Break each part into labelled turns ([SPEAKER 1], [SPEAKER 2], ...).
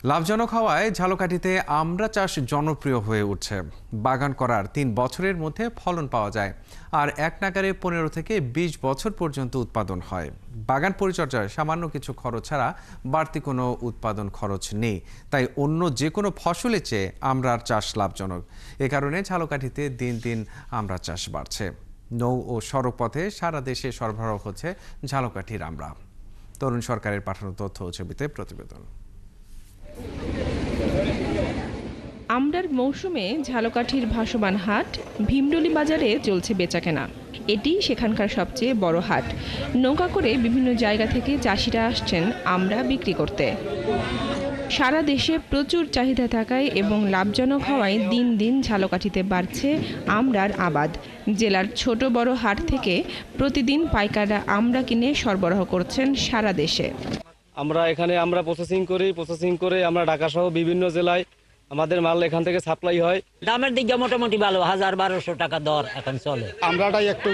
[SPEAKER 1] লাভজনক হওয়ায় ঝালকাঠিতে আমড়া চাষ জনপ্রিয় হয়ে উঠছে। বাগান করার ৩ বছরের মধ্যে ফলন পাওয়া যায়, আর এক নাগারে ১৫ থেকে ২০ বছর পর্যন্ত উৎপাদন হয়। বাগান পরিচর্যায় সামান্য কিছু খরচ ছাড়া বাড়তি কোনো উৎপাদন খরচ নেই, তাই অন্য যে কোনো ফসলের চেয়ে আমড়ার চাষ লাভজনক। এ কারণে ঝালকাঠিতে দিন দিন আমড়া চাষ বাড়ছে। নৌ ও সড়ক পথে সারা দেশে সরবরাহ হচ্ছে ঝালকাঠির আমড়া। তরুণ সরকারের পাঠানো তথ্য ও ছবিতে প্রতিবেদন।
[SPEAKER 2] আমড়ার মৌসুমে ঝালকাঠির ভাসমান হাট ভীমডলি বাজারে চলছে বেচাকেনা। এটি সেখানকার সবচেয়ে বড় হাট। নৌকা করে বিভিন্ন জায়গা থেকে চাষিরা আসছেন আমড়া বিক্রি করতে। সারা দেশে প্রচুর চাহিদা থাকায় এবং লাভজনক হওয়ায় দিন দিন ঝালকাঠিতে বাড়ছে আমড়ার আবাদ। জেলার ছোট বড় হাট থেকে প্রতিদিন পাইকাররা আমড়া কিনে সরবরাহ করছেন সারা দেশে।
[SPEAKER 3] আমরা এখানে আমরা প্রসেসিং করে আমরা ঢাকা সহ বিভিন্ন জেলায় আমাদের মাল এখান থেকে সাপ্লাই হয়।
[SPEAKER 4] দামের দিকে মোটামুটি ভালো, ১,০০০-১,২০০ টাকা দর এখন চলে।
[SPEAKER 5] আমরাটাই একটু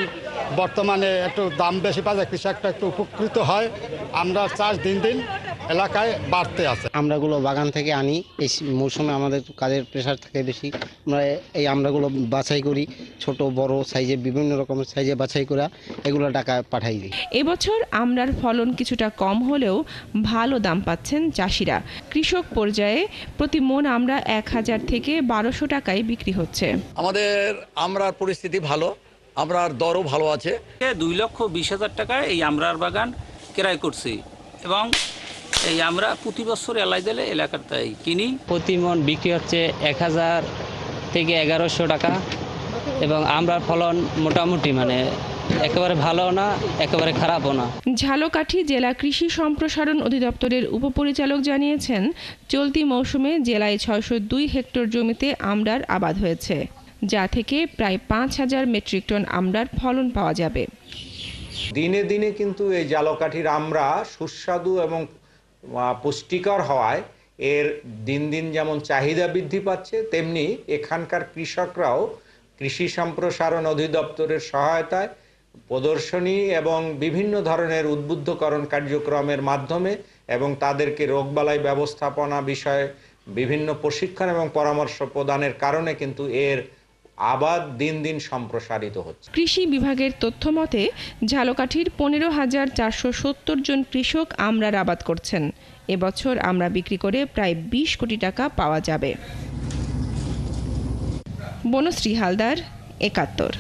[SPEAKER 5] বর্তমানে একটু দাম বেশি পায়, কৃষকটা একটু উপকৃত হয়। আমরা চাষ দিন দিন এলাকায় বাড়তে আছে।
[SPEAKER 6] আমড়াগুলো বাগান থেকে আনি, এই মৌসুমে আমাদের কাজের প্রেশার থাকে বেশি। আমরা এই আমড়াগুলো বাছাই করি, ছোট বড় সাইজে বিভিন্ন রকমের সাইজে বাছাই করে এগুলো টাকা পাঠাই দিই।
[SPEAKER 2] এবছর আমড়ার ফলন কিছুটা কম হলেও ভালো দাম পাচ্ছেন চাষিরা। কৃষক পর্যায়ে প্রতি মন আমড়া ১,০০০ থেকে ১,২০০ টাকায় বিক্রি হচ্ছে।
[SPEAKER 7] আমাদের আমড়ার পরিস্থিতি ভালো, আমড়ার দরও ভালো আছে।
[SPEAKER 8] ২,২০,০০০ টাকায় এই আমড়ার বাগান ক্রয় করছি এবং এই আমরা প্রতি বছর এলাকায় কিনি।
[SPEAKER 9] প্রতি মন বিক্রি হচ্ছে ১,০০০ থেকে ১,১০০ টাকা এবং আমড়ার ফলন মোটামুটি একেবারে ভালো না, একেবারে খারাপও না।
[SPEAKER 2] ঝালকাঠি জেলা কৃষি সম্প্রসারণ অধিদপ্তরের উপপরিচালক জানিয়েছেন, চলতি মৌসুমে জেলায় ৬০২ হেক্টর জমিতে আমড়ার আবাদ হয়েছে, যা থেকে প্রায় ৫,০০০ মেট্রিক টন আমড়ার ফলন পাওয়া যাবে।
[SPEAKER 10] দিনে দিনে কিন্তু এই ঝালকাঠির আমড়া সুস্বাদু এবং পুষ্টিকর হওয়ায় এর দিন দিন যেমন চাহিদা বৃদ্ধি পাচ্ছে, তেমনি এখানকার কৃষকরাও কৃষি সম্প্রসারণ অধিদপ্তরের সহায়তায় প্রদর্শনী এবং বিভিন্ন ধরনের উদ্বুদ্ধকরণ কার্যক্রমের মাধ্যমে এবং তাদেরকে রোগবালাই ব্যবস্থাপনা বিষয়ে বিভিন্ন প্রশিক্ষণ এবং পরামর্শ প্রদানের কারণে কিন্তু এর আবাদ দিন দিন সম্প্রসারিত হচ্ছে।
[SPEAKER 2] কৃষি বিভাগের তথ্য মতে ঝালকাঠির ১৫,৪৭০ জন কৃষক আমড়ার আবাদ করছেন। এবছর আমড়া বিক্রি করে প্রায় ২০ কোটি টাকা পাওয়া যাবে। বনশ্রী হালদার, ৭১।